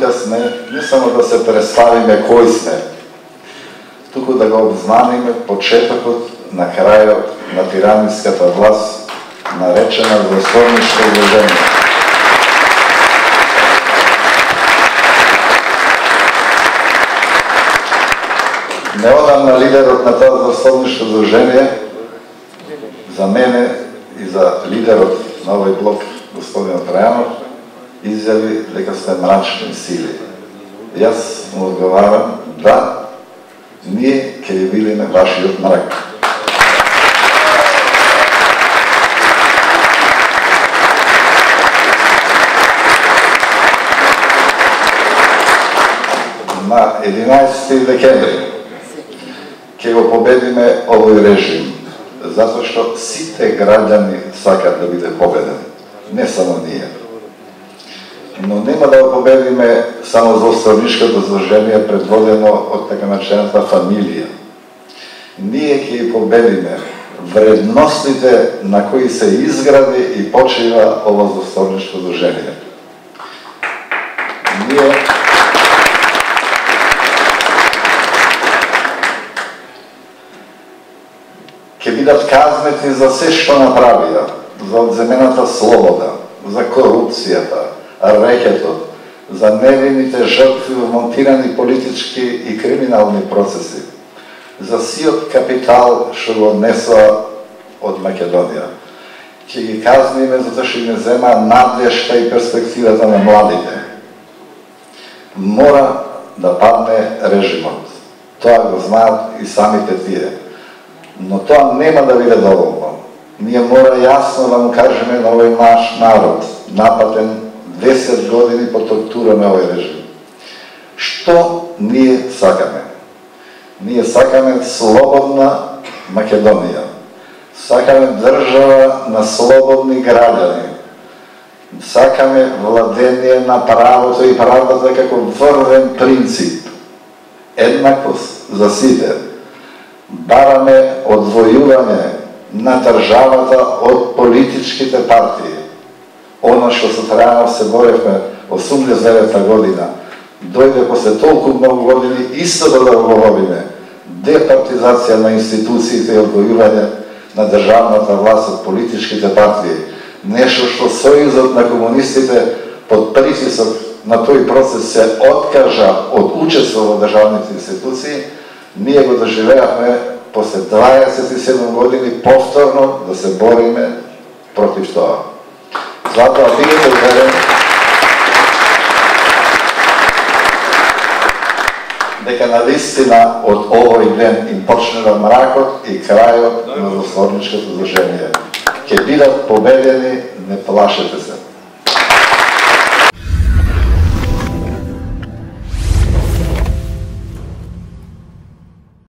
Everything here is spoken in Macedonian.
тука сме не само да се представиме кои сме, туку да го обзнаниме почетокот на крајот на тираниската власт, наречена Застолничко движење. Неодамна лидерот на тоа Застолничко движење, за мене и за лидерот на овој блок, господин Трајанов, изјави дека сме мрачни сили. Јас му одговарам, да, ние ќе ви бидеме вашиот мрак. На 11 декември ќе го победиме овој режим, затоа што сите граѓани сакат да биде победен, не само ние. Но нема да го победиме само Застолничкото движење предводено од така наречената фамилија. Ние ќе ги победиме вредностите на кои се изгради и почива ово Застолничко движење. Ние ќе бидат казнети за се што направија, за одземената слобода, за корупцијата, рекетот, за невините жртви во монтирани политички и криминални процеси, за сиот капитал што го однесоа од Македонија. Ќе ги казниме затоа што им зема надежта и перспективата на младите. Мора да падне режимот. Тоа го знаат и самите тие. Но тоа нема да биде доволно. Ние мора јасно да му кажеме на овој наш народ, напатен 10 години по тортура на овој режим. Што ние сакаме? Ние сакаме слободна Македонија. Сакаме држава на слободни граѓани. Сакаме владение на правото и правдата како врвен принцип. Еднаквост за сите. Бараме одвојување на државата од политичките партии. Оно што со Трајанов се боревме 89-та година, дојде после толку многу години исто да го говориме. Департизација на институциите и одвојување на државната власт од политичките партии. Нешто што Сојузот на комунистите под притисок на тој процес се откажа од учество во државните институции, ние го доживеавме после 27 години повторно да се бориме против тоа. Затоа бидете уверени дека навистина од овој ден им почнува мракот и крајот на Застолничкото движење. Ќе бидат победени, не плашете се.